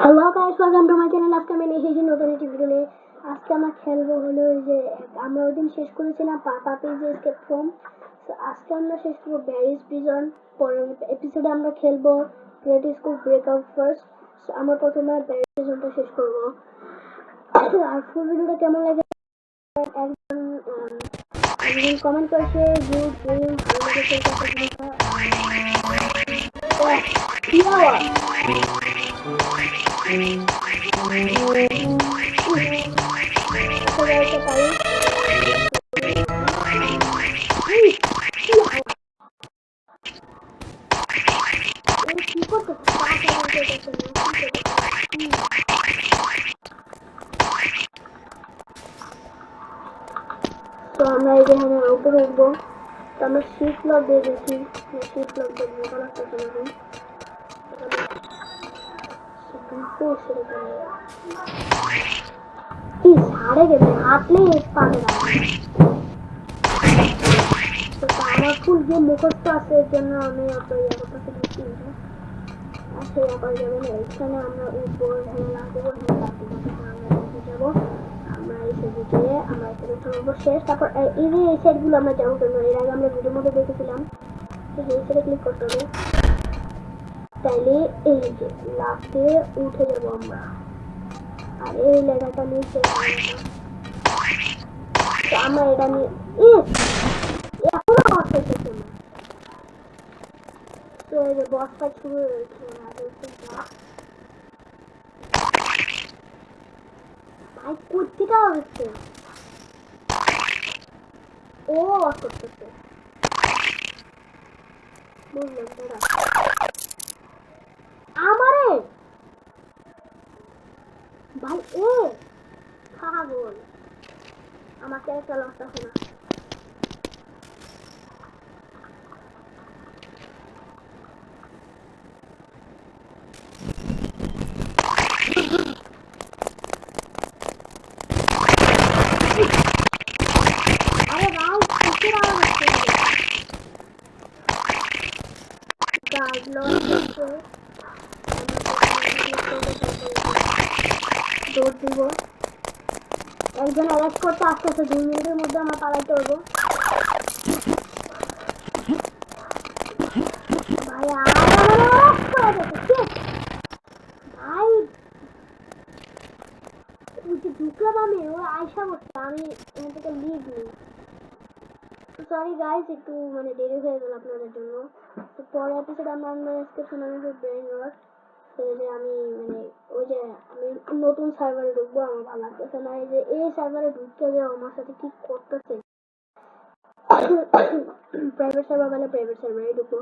Hello guys, welcome to my channel. আজকে আমি নিয়ে এসেছি নতুন একটি ভিডিও নিয়ে। আজকে আমরা খেলবো হলো যে আমরা ওই দিন শেষ করেছিলাম পাপিজ এসকেপ ফ্রম। তো আজকে আমরা শেষ করবো ব্যারিজ প্রিজন। পরের এপিসোডে আমরা খেলবো গ্রেট স্কুল ব্রেকআউট ফার্স্ট। আমরা প্রথমে ব্যারিজ প্রিজনটা শেষ করবো। আর ফুল ভিডিওটা কেমন লাগে একজন কমেন্ট করেছে গুড ড্রিম, ভালো লেগেছে এটা কি আওয়াজ তো আমরা এই যেখানে উপরে উঠবো। তো আমরা শিফট লক দিয়ে দেখি, শিফট লক দিয়ে বোঝা লাগতেছে এখন সাড়ে গেছে হাঁটলে পাবে না। তো আমার ফুল যে মুখস্থ আছে এর জন্য আমি অত ইয়ে করতে দিচ্ছি না। আচ্ছা ইয়া করা যাবে না। এখানে আমরা উপর এখানে লাগবো, এখানে লাগবো, আমরা দেখে যাবো। আমরা এসে গিয়ে আমরা এখানে থামবো শেষ। তারপর এই যে এই সাইডগুলো আমরা যাবো কেন, এর আগে আমরা ভিডিওর মধ্যে দেখেছিলাম। এই সাইডে ক্লিক করতে হবে, তাইলে এই যে লাস্টে উঠে যাবো আমরা। আর এই লেখাটা নিচে আমরা এটা নিয়ে এখনো আওয়াজ পেতেছে না। তো এই যে বস ফাইট শুরু হয়েছে। ভাই কোথেকে আওয়াজ হচ্ছে? ও আওয়াজ করতেছে, বুঝলাম। দাঁড়া আমারে ভাই এ পাগল, আমার ক্যারেক্টার লস আছে না। আরে ভাই কিসের আওয়াজ হচ্ছে? গার্ড লস হচ্ছে, দৌড় দিব। একজন অ্যারেস্ট করতে আস্তে আস্তে 2 মিনিটের মধ্যে আমরা পালাইতে হবো। ভাই আর ভাই ঢুকলাম আমি, ও আয়সা করছে, আমি এখান থেকে লিভ নিই। তো সরি গাইস, একটু মানে দেরি হয়ে গেল আপনাদের জন্য। তো পরের এপিসোডে আমরা আজকে শোনানো ব্রেন রট। তো যে আমি মানে ওই যে আমি নতুন সার্ভারে ঢুকবো, আমার ভালো লাগতেছে না। এই যে এই সার্ভারে ঢুকতে যে আমার সাথে কি করতেছে। প্রাইভেট সার্ভার বলে প্রাইভেট সার্ভারে ঢুকবো।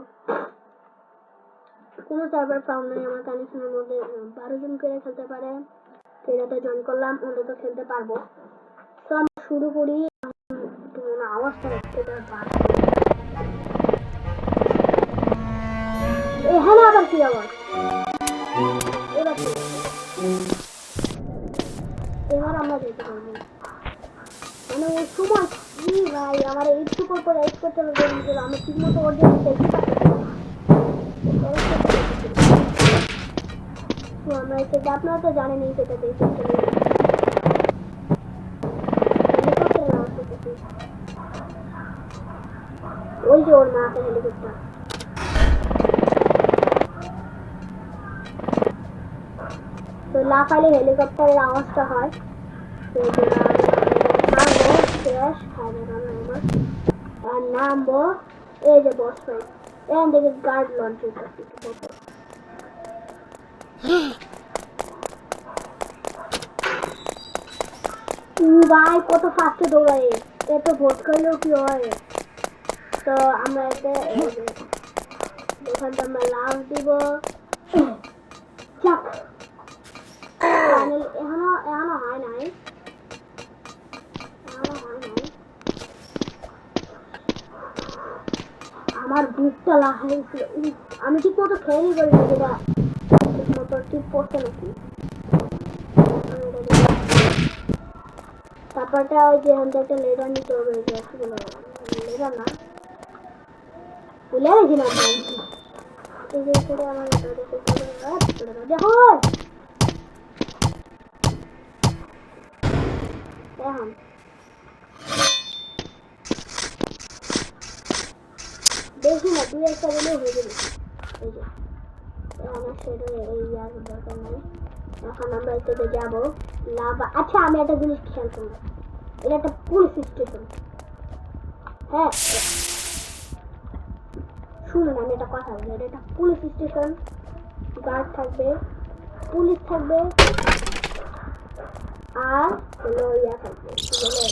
কোনো সার্ভার ফাউন্ড নেই আমার কানেকশনের মধ্যে। 12 জন করে খেলতে পারে। এটাতে জয়েন করলাম, অন্তত খেলতে পারবো। তো আমরা শুরু করি। আওয়াজটা এখানে আবার কি আওয়াজ? এবার আমরা যেতে পারবো মানে ওই সময় কি ভাই আমার একটু পর এড করতে হবে। আমি ঠিক মতো ওর জন্য দেখতে পাচ্ছি। তো আমরা এসে আপনারা তো জানেনই সেটাতে ওই যে ওর মা আছে হেলিকপ্টার। তো লাফালে হেলিকপ্টারের আওয়াজটা হয়। আর নামবো এই যে বস ফাইট। এখান থেকে গার্ড লঞ্চ করতে ভাই কত ফাস্টে দৌড়ায়, এত ভোট করলেও কি হয়। তো আমরা এতে এখানটা আমরা লাভ দিব। এখনো হয় নাই, আমার বুকটা লাগাইছিল। আমি ঠিক মতো খেয়ালই করিনি যেটা ঠিক মতো ঠিক পড়ছে নাকি। তারপরটা ওই যে এখান থেকে একটা লেজার নিতে হবে। লেজার না ভুলে গেছিলাম। এই যে আমার দেখো এখন দেখি না, দুই একটা গেলে হয়ে যাবে। এই যে আমার সেটা এই আর দরকার নাই। এখন আমরা এটাতে যাবো লাভা। আচ্ছা আমি একটা জিনিস খেয়াল করবো, এটা একটা পুলিশ স্টেশন। হ্যাঁ শুনুন, আমি একটা কথা বলি, এটা একটা পুলিশ স্টেশন। গার্ড থাকবে, পুলিশ থাকবে, আর হলো ইয়া থাকবে, কি বলে,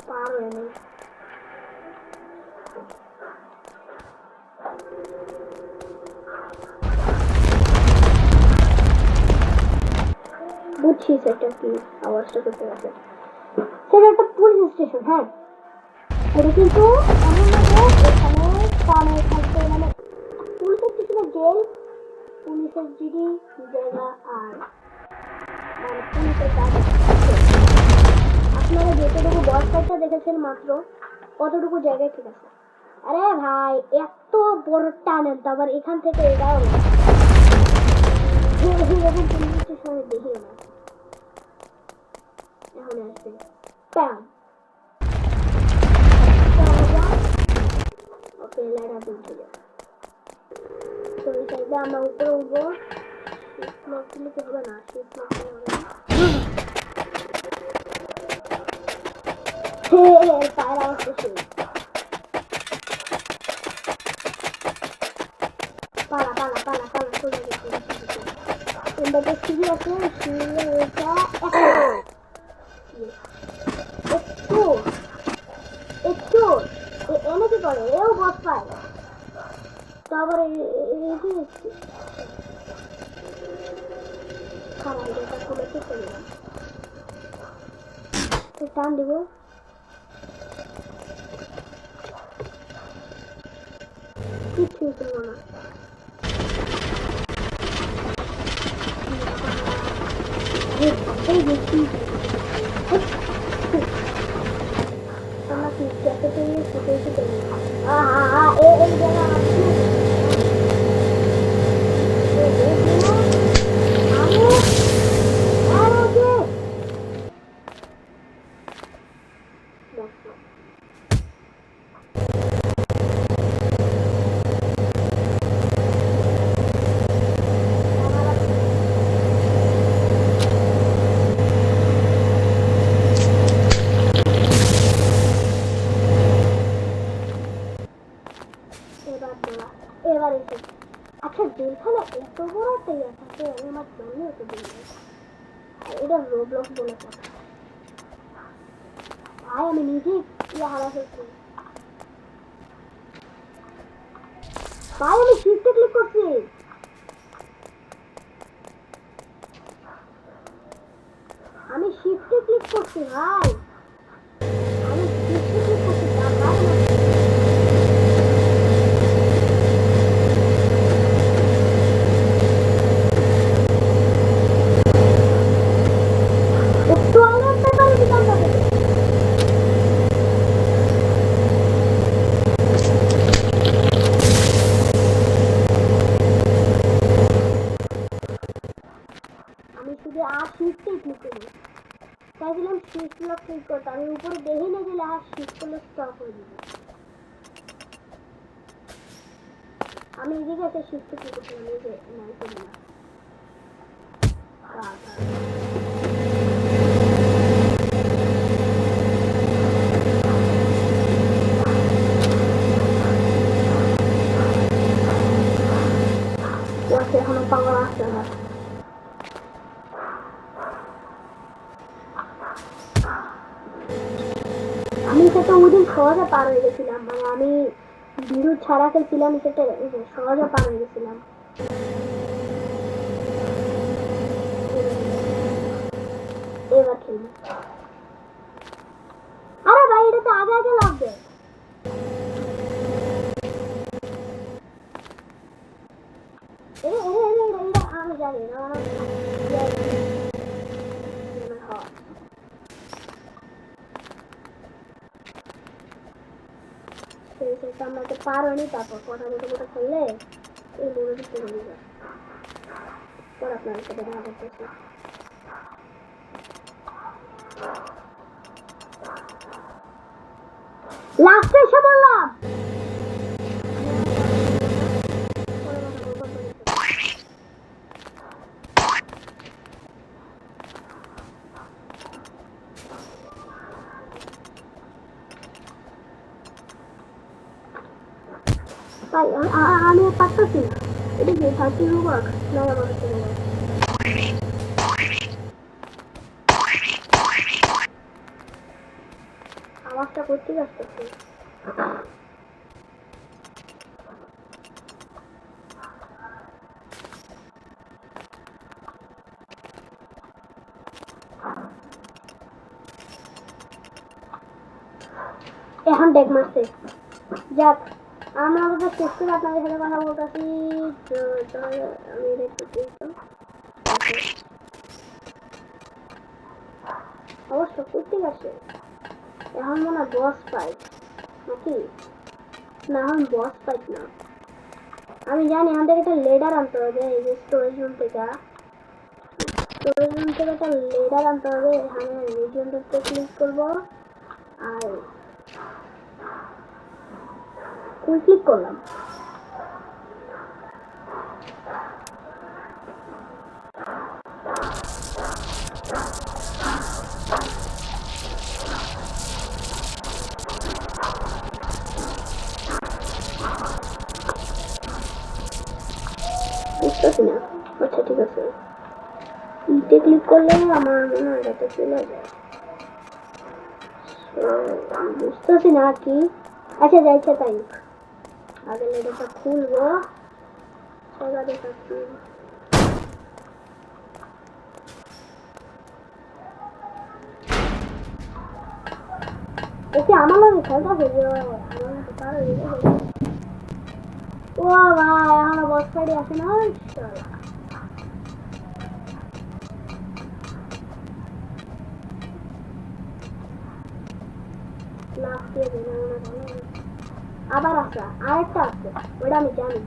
পার হয়ে নেই। বুঝছি সেটা কি আওয়াজটা করতে পারছে, সেটা একটা পুলিশ স্টেশন। হ্যাঁ এটা কিন্তু এমন না যে এখানে কানে থাকবে, মানে পুলিশ স্টেশনের জেল, পুলিশের জিডি জায়গা, আর মানে পুলিশের কাজ। আপনারা যেটুকু বস ফাইটটা দেখেছেন মাত্র, কতটুকু জায়গায় ঠিক আছে। আরে ভাই এত বড় টানেল, তো আবার এখান থেকে এটাও এরকম পুলিশ স্টেশনে দেখিও না। এখন আসবে প্যাম, ওকে লাইট উঠে যাবে। তো এই সাইডে আমরা উপরে উঠবো, শিফট লক দিলে তো হবে না, শিফট লক দিলে হবে না। পায়ের আওয়াজটা শুনি, পালা পালা পালা পালা চলে গেছে। এটাতে সিঁড়ি আছে, সিঁড়ি ওইটা একটু একটু এনে কি করে, এও বস পায়। তারপর খারাপ এটা খুলে চেষ্টা করলাম, টান দিব, কিচ্ছু ছিল না। এই দেখছি আমরা কি ক্যাফে তৈরি ফুটে এসে এই জায়গা এবার এসে। আচ্ছা জেলখানা এত বড় একটা ইয়ে থাকে, আমি আমার জন্য এত দিন, এটা রোবলক্স বলে কথা ভাই, আমি নিজেই ইয়ে হারা ফেলছি ভাই, আমি শিফটে ক্লিক করছি, আমি শিফটে ক্লিক করছি ভাই, আমি শিফটে ক্লিক করছি ভাই। আমি শুধু আর শিফটে ক্লিক করি, তাই দিলাম শিফট লক ক্লিক করতে, আমি উপরে দেখে না দিলে আর শিফট করলে স্টপ হয়ে যাবে। আমি এদিকে একটা শিফটে ক্লিক করছিলাম, এই যে নাই করি না। এখনো পাওয়া আসছে না, আমি সেটা ওই দিন সহজে পার হয়ে গেছিলাম, মানে আমি ভিডিও ছাড়া খেলছিলাম, সেটা সহজে পার হয়ে গেছিলাম। এবার খেলি, আরে ভাই এটা তো আগে আগে লাগবে। আমি জানি না, আমরা তো পার হয়নি, তারপর কথা বলতে বলতে খেললে এই মনে দিতে হবে না পর আপনার সাথে দেখা করতেছি লাস্টে এসে বললাম তাই আমি পারতেছি না এটা কি 30 রুবাক না আমার কাছে আওয়াজটা করতে আসতেছে এখন ডেক মারছে যাক আমরা আমাদের শেষ করে আপনাদের সাথে কথা বলতেছি আমি দেখতে অবশ্য করতে আছে এখন মনে বস ফাইট নাকি না এখন বস ফাইট না আমি জানি আমাদের একটা লেডার আনতে হবে এই যে স্টোরেজ রুম থেকে একটা লেডার আনতে হবে এখানে রিজনটাতে ক্লিক করবো আর ক্লিক করলাম বুঝতেছি না আচ্ছা ঠিক আছে ইতে ক্লিক করলে আমার মনে হয় এটাতে চলে যায় বুঝতেছি না কি আচ্ছা যাইছে তাই আগে লেডারটা খুলবো সেটা দেখাচ্ছি ওকে আমার লাগে খেলতে হবে আমার মতো পারো ও ভাই আমার বস ফাইটে আসে না আবার আসা আরেকটা আছে ওটা আমি জানি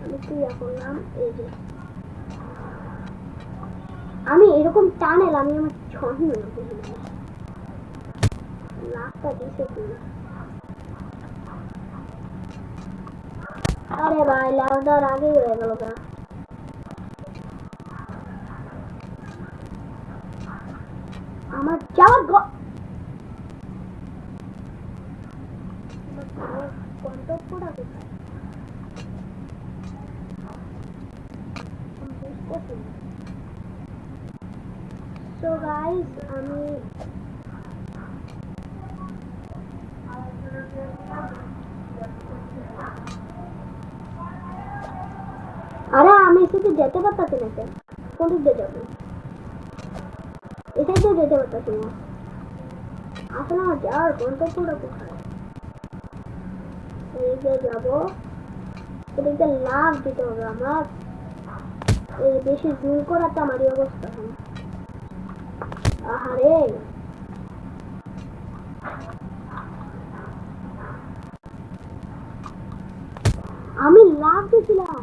আমি ক্রিয়া করলাম এই যে আমি এরকম টানেল আমি আমার ছবি লাভটা দিছে কি আরে ভাই লাভটার আগেই হয়ে গেল গা আমার যাওয়ার গন্তব্যটা কোথায় So guys, আমি আরে আমি শুধু যেতে পারতাছি না কেন কোন দিকে যাবো এটাই তো যেতে পারতাছি না আসলে আমার যাওয়ার গন্তব্যটা কোথায় এইদিকে যাবো এদিকে লাভ দিতে হবে আমার এই বেশি জুম করাটা আমারই অবস্থা আহারে আমি লাভ দিছিলাম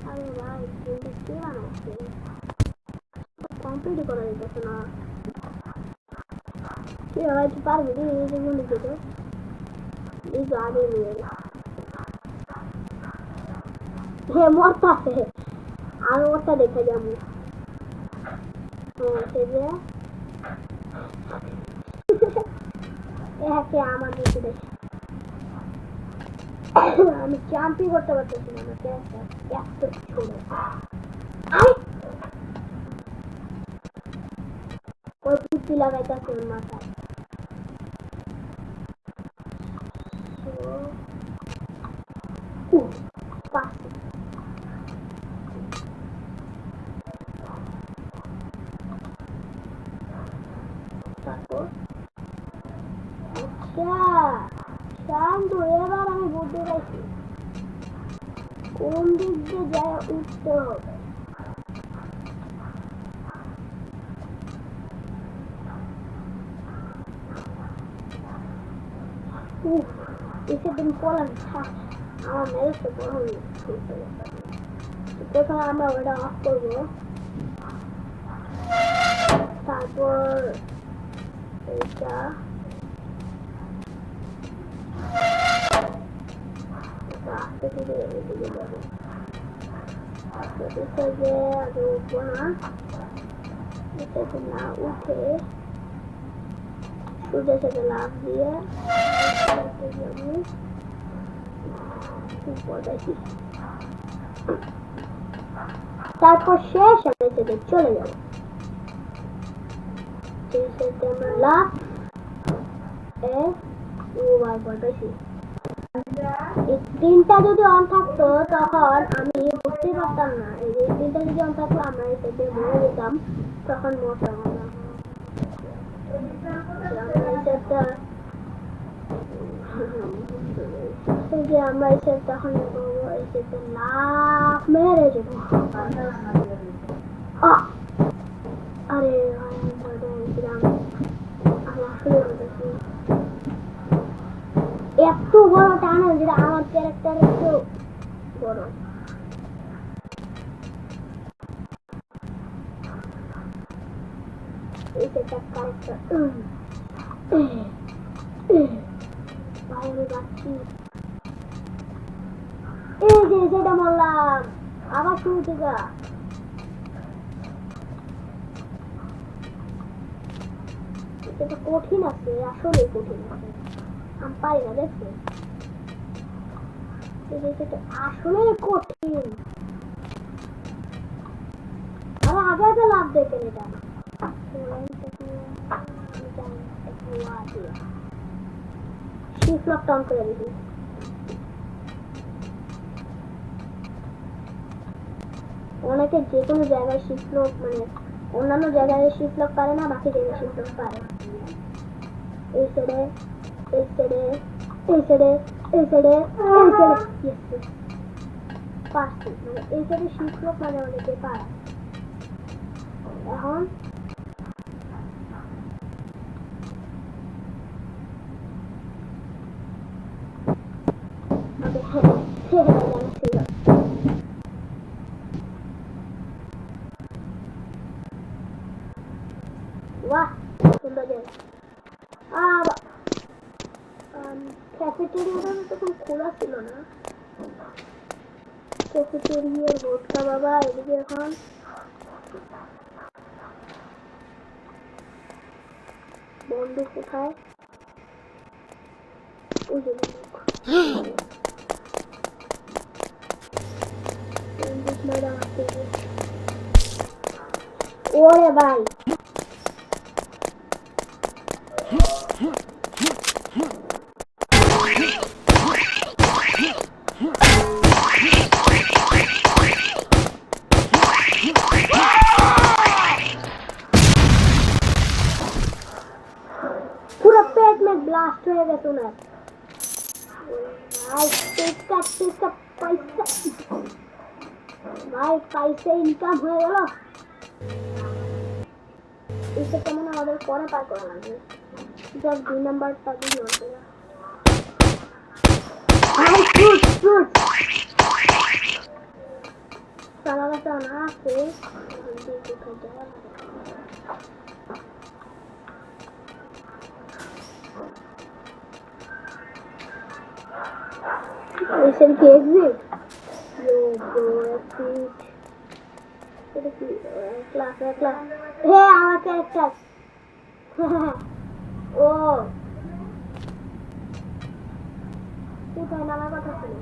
আরে ভাই কিন্তু কে বানাচ্ছে কমপ্লিট করা যেতেছে না কে ভাই তুই পারবি রে এই যে বলে দিতে এই যে আগে নিয়ে হে মরতাছে আর ওটা দেখে যাবো হ্যাঁ সে যে একে আমার দিকে দেখে আমি জাম্পিং করতে পারতেছি না আমাকে এত ছোট ওই বুদ্ধি লাগাইতেছে ওর মাথায় তারপর আচ্ছা শান্ত এবার আমি বুঝতে পারছি কোন দিক দিয়ে যায় উঠতে হবে উফ, এসে দিন পড়ান থাক, আমার মেরেছে বড় হয়ে প্রথমে আমরা ওটা অফ করবো, তারপর এইটা আস্তে ধীরে এদিকে যাবো, এটাতে যে আগে উঠবো না, এটাতে না উঠে সোজা সাথে লাভ দিয়ে যাবো দেখি, তারপর শেষ আমরা সেটা চলে যাবো, আমরা লাভ পাইছি। এই তিনটা যদি অন থাকতো তখন আমি বুঝতে পারতাম না, এই যে তিনটা যদি অন থাকতো আমরা এই সাইডে মরে যেতাম, তখন মরতাম আমরা। আমরা এসে তখন এসে লাভ মেরে যাবো। আরে এত বড় টানা যেটা আমার ক্যারেক্টার একটু বড়, এইটা ক্যারেক্টার বাইরে যাচ্ছি, এই যে সেটা বললাম আবার শুরু থেকে। এটা কঠিন আছে, আসলে কঠিন আছে, আমি পাই না দেখছি, আসলে কঠিন। আরে আগে আগে লাভ দেখেন, এটা শিফট লক ডাউন করে দিবি। অনেকে যে কোনো জায়গায় শিফট লক, মানে অন্যান্য জায়গায় শিফট লক পারে না, বাকি জায়গায় শিফট লক পারে। এই সাইডে এই সাইডে এই সাইডে এই সাইডে এই সাইডে পাঁচটি, মানে এই সাইডে শিফট লক মানে অনেকে পারে। এখন বাহ সুন্দর জায়গা। ক্যাফেটেরিয়াটা তখন খোলা ছিল না, ক্যাফেটেরিয়ার বোর্ডটা বাবা এদিকে এখন বন্ধু কোথায়, ওই যে ওরে ভাই পুরো পেট में ब्लास्ट হয়ে গেছে না ভাই, পেট কাট পয়সা ভাই, পয়সা ইনকাম হয়ে গেল। এটা কেমন আমাদের পরে পার করা লাগবে, জব 2 নাম্বারটা দিয়ে হচ্ছে না ভাই, ফ্রুট সালাদটা না আছে দিয়ে কোথায় যাওয়া লাগে। এসের কি এক্সিট यो ब्रो एक्सिट, এটা কি ক্লাস হে আমার ক্যারেক্টার ও কোথায় নামার কথা ছিল,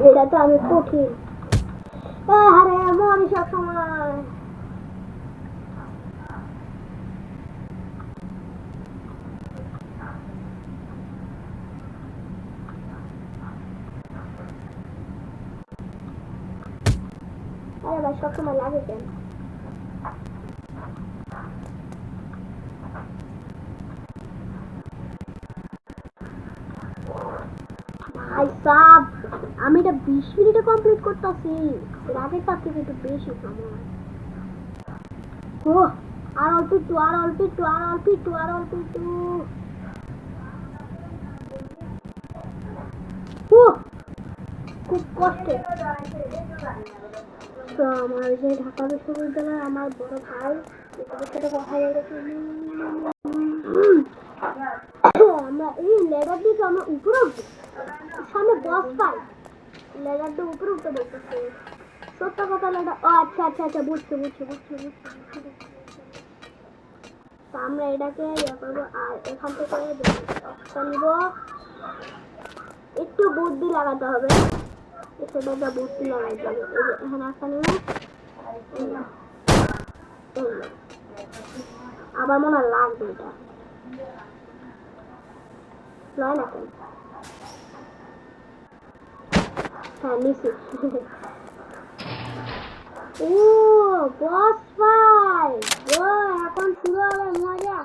এটা তো আমি কঠিন আরে মরি সব সময়। আরে ভাই সব সময় লাগে কেন? ভাই সাব আমি এটা 20 মিনিটে কমপ্লিট করতেছি, এর আগের তার থেকে একটু বেশি সময়। ও আর অল্প একটু, আর অল্প একটু, আর অল্প একটু, আর অল্প একটু। খুব কষ্টে। তো আমার যে ঢাকা বিশ্ববিদ্যালয়ে আমার বড় ভাই এটার সাথে কথা বলেছি। আমরা এই লেডার দিকে আমরা উপরে উঠি, সামনে বস পাই, লেডার দিয়ে উপরে উঠতে বলতেছে। সত্য কথা লেডার। ও আচ্ছা আচ্ছা আচ্ছা, বুঝছি বুঝছি বুঝছি বুঝছি। তো আমরা এটাকে ইয়ে করবো আর এখান থেকে নিব। একটু বুদ্ধি লাগাতে হবে, সেটা বুদ্ধি লাগাইতে হবে। এই যে এখানে একটা নিব, আবার মনে হয় লাগবে এটা নয় না কেন? হ্যাঁ নিছি। ও বস ফাইট, ও এখন শুরু হবে মজা।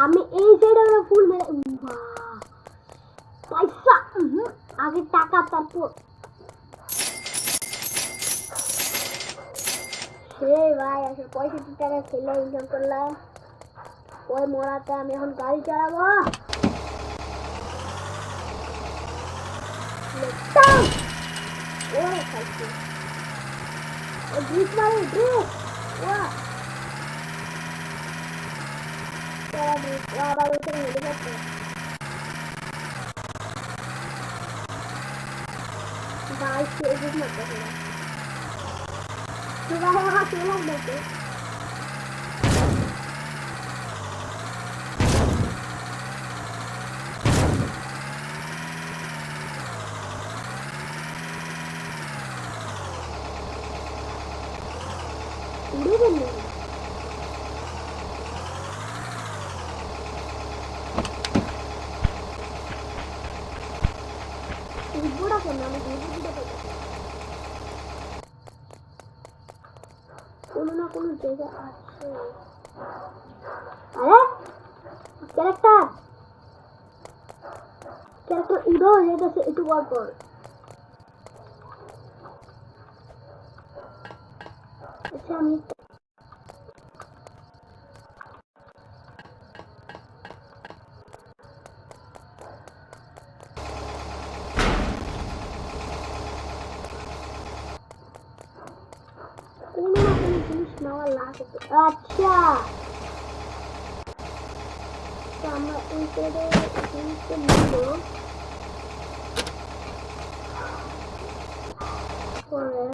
আমি এই সাইডে ফুল মেরে পয়সা আগে টাকা তারপর সে ভাই আসলে 65 টাকা খেলে ইনকাম করলাম। ওই মরাতে আমি এখন গাড়ি চালাবো। ওরে খাইছি ও ড্রিপ মারে ড্রিপ। ও আবার ওইখানে হেলে যাচ্ছে। ভাই সে ড্রিপ মারতেছে না, ভাই আমার কে লাগবে। উড়ে গেল উড়বোটা কেন? আমি দুর্বুদ্ধিটা পাইছি কোনো না কোনো জায়গায় আছে। আরে ক্যারেক্টার ক্যারেক্টার উড়ো যেতেছে একটু পর পর। আচ্ছা আমি কোনো না কোনো জিনিস নেওয়া লাগবে। আচ্ছা তো আমরা এই সাইডে জিনিসটা নিব করেন।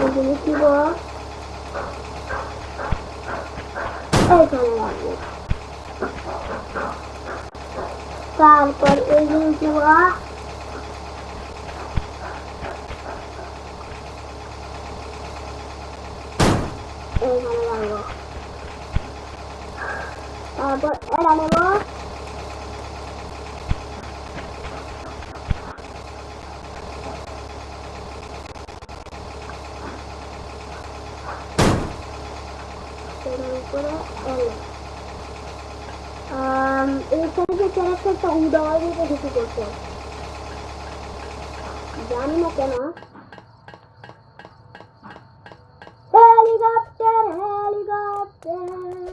এই জিনিস নিব এইখানে রাখবো। তারপর এই জিনিস নিব এইখানে রাখবো। তারপর এটা নেব, এটার উপরে এল এখানে যে ক্যারেক্টারটা উদয় দিতে কিছু করছে জানি না কেন হেলিকপ্টার হেলিকপ্টার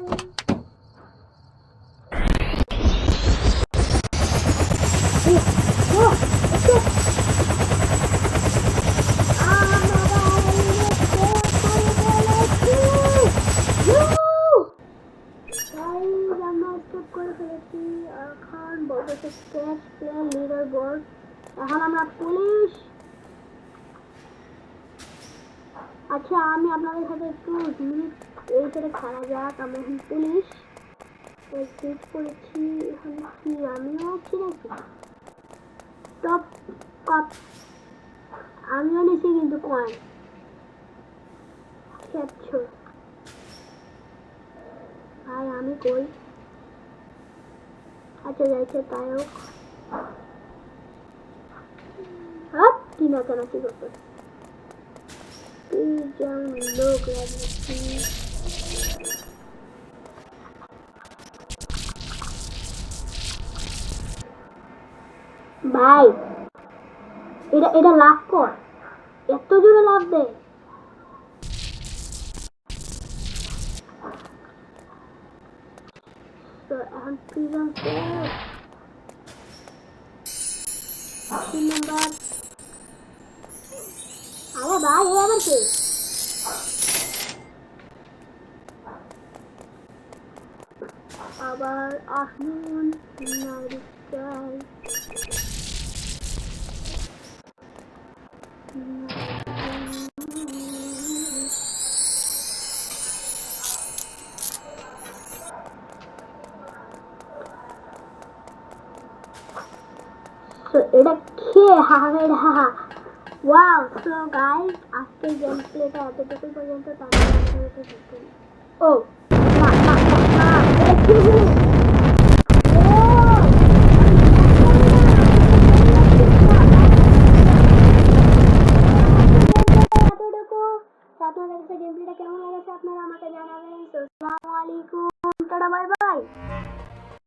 এখন আমরা পুলিশ আচ্ছা আমি আপনাদের সাথে একটু মিনিট এই করে খেলা যাক আমরা এখন পুলিশ এক্সিট করেছি এখন কি আমিও আছি নাকি টপ কাপ আমিও নিছি কিন্তু কয়েন ক্যাপচার ভাই আমি কই আচ্ছা যাইছে তাই হোক হ্যাঁ কি না কেন কি করতে লোক রাজনীতি ভাই এটা লাভ কর এত জোরে লাভ দেয় তো এখন প্রিজম নাম্বার আরে ভাই এ আবার কে আবার আসুন নারিকাল So এটা খেয়ে হাহামের হাহা ওয়াও সো গাইস আজকের গেম প্লেটা এতটুকু পর্যন্ত তারপর ও